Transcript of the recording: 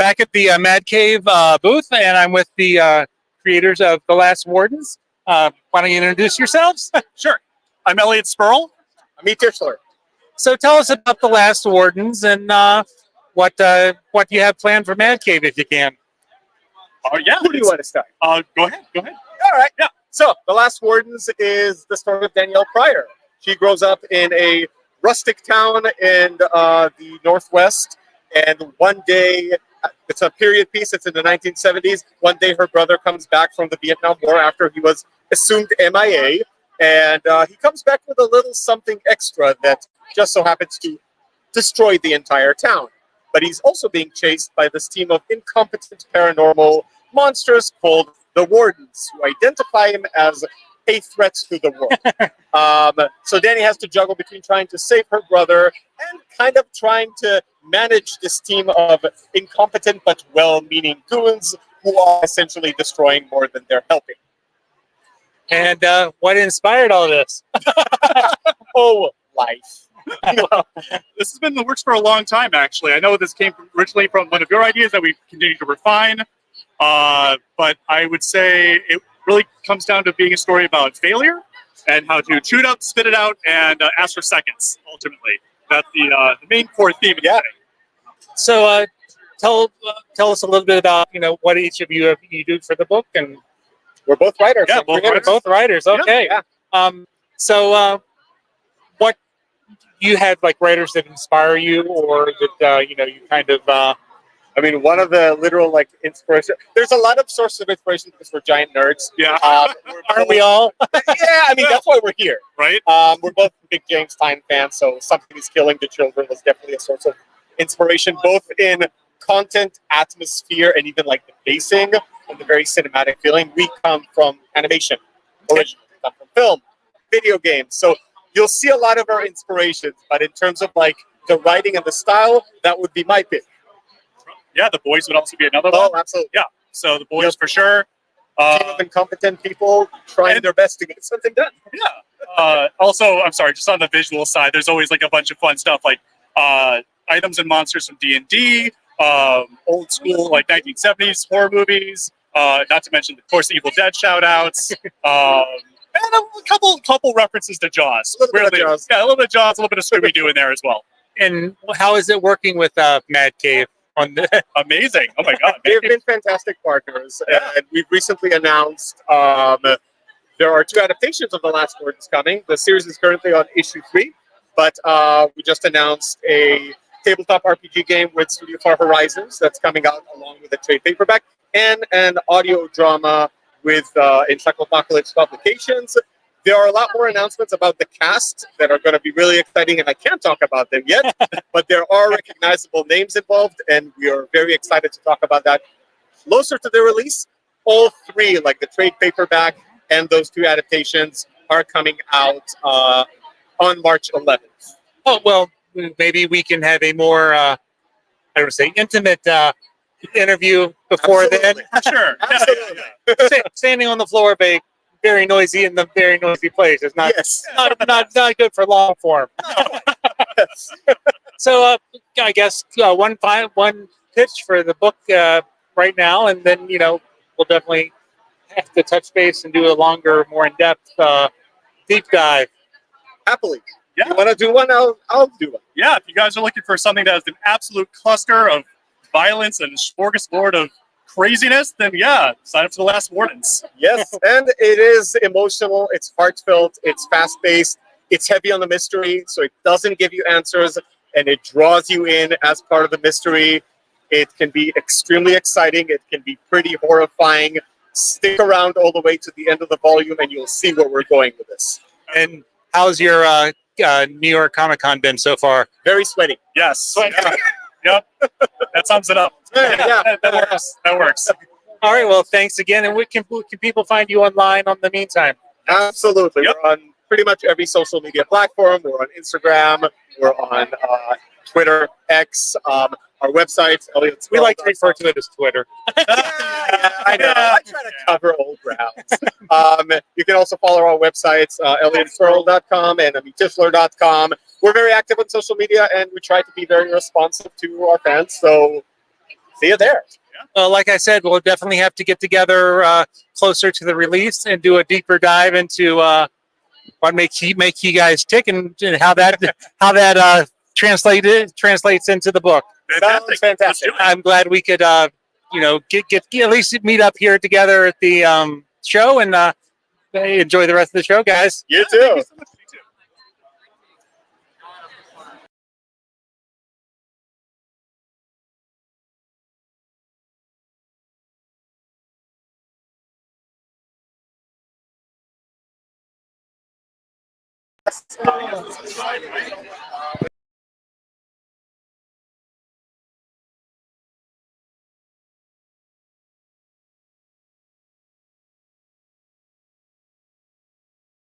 back at the Mad Cave booth, and I'm with the creators of The Last Wardens. Why don't you introduce yourselves? Sure. I'm Elliot Sperl. Amit Tishler. So tell us about The Last Wardens and what you have planned for Mad Cave, if you can. Yeah. Who do you want to start? Go ahead. Go ahead. All right. Yeah. So, The Last Wardens is the story of Danielle Pryor. She grows up in a rustic town in the Northwest, and one day, it's a period piece, it's in the 1970s, one day her brother comes back from the Vietnam War after he was assumed MIA, and he comes back with a little something extra that just so happens to destroy the entire town. But he's also being chased by this team of incompetent paranormal monsters called the Wardens, who identify him as a threat to the world. So Danny has to juggle between trying to save her brother and kind of trying to manage this team of incompetent but well-meaning goons who are essentially destroying more than they're helping. And what inspired all this? Oh, life. Well, this has been in the works for a long time, actually. I know this came originally from one of your ideas that we've continued to refine. But I would say it really comes down to being a story about failure and how to chew it up, spit it out, and ask for seconds, ultimately. That's the main core theme of the thing. So tell us a little bit about, what each of you do for the book. And we're both writers. Yeah, both writers. Okay. Yeah. So what you had like writers that inspire you, or that you kind of I mean, one of the literal inspiration. There's a lot of sources of inspiration because we're giant nerds. Yeah, aren't we all? Yeah, I mean that's why we're here, right? We're both big James Tyne fans, so Something Is Killing the Children was definitely a source of inspiration, both in content, atmosphere, and even like the pacing and the very cinematic feeling. We come from animation, originally, we come from film, video games, so you'll see a lot of our inspirations. But in terms of like the writing and the style, that would be my pick. Yeah, The Boys would also be another one. Oh, absolutely. Yeah, so The Boys for sure. Team of incompetent people trying their best to get something done. Yeah. Also, I'm sorry, just on the visual side, there's always like a bunch of fun stuff like items and monsters from D&D, old school like 1970s horror movies. Not to mention, of course, the Evil Dead shout-outs. And a couple references to Jaws. A little bit of Jaws. Yeah, a little bit of Jaws, a little bit of Scooby-Doo in there as well. And how is it working with Mad Cave? Amazing. Oh my God. They've been fantastic partners. Yeah. And we've recently announced there are 2 adaptations of The Last Wardens coming. The series is currently on issue 3, but we just announced a tabletop RPG game with Studio Far Horizons that's coming out along with a trade paperback, and an audio drama with Encyclopocalypse Publications. There are a lot more announcements about the cast that are going to be really exciting, and I can't talk about them yet, but there are recognizable names involved, and we are very excited to talk about that closer to the release. All 3, like the trade paperback and those 2 adaptations, are coming out on March 11th. Oh, well, maybe we can have a more, I don't want to say intimate interview before Absolutely. then. Sure. Absolutely. Standing on the floor of a very noisy place. It's not, Yes. not good for long form. So I guess one pitch for the book right now, and then we'll definitely have to touch base and do a longer, more in-depth deep dive. Happily. Yeah. You want to do one? I'll do one. Yeah, if you guys are looking for something that has an absolute cluster of violence and smorgasbord of craziness, then yeah, sign up for The Last Wardens. Yes, and it is emotional, it's heartfelt, it's fast-paced, it's heavy on the mystery, so it doesn't give you answers, and it draws you in as part of the mystery. It can be extremely exciting, it can be pretty horrifying. Stick around all the way to the end of the volume, and you'll see where we're going with this. And how's your New York Comic-Con been so far? Very sweaty. Yes. Yep. That sums it up. Yeah. That works. That works. All right, well, thanks again. And can people find you online on the meantime? Absolutely. Yep. We're on pretty much every social media platform. We're on Instagram. We're on Twitter, X. Our website, Elliot Sperl. We like to refer to it as Twitter. Yeah, I know. I try to cover old grounds. You can also follow our websites, ElliotSperl.com and AmitTishler.com. We're very active on social media, and we try to be very responsive to our fans. So See you there. Like I said, we'll definitely have to get together closer to the release and do a deeper dive into what makes you guys tick and how that translates into the book. Sounds fantastic. I'm glad we could get at least meet up here together at the show and enjoy the rest of the show, guys. You too. Thank you so much. You too.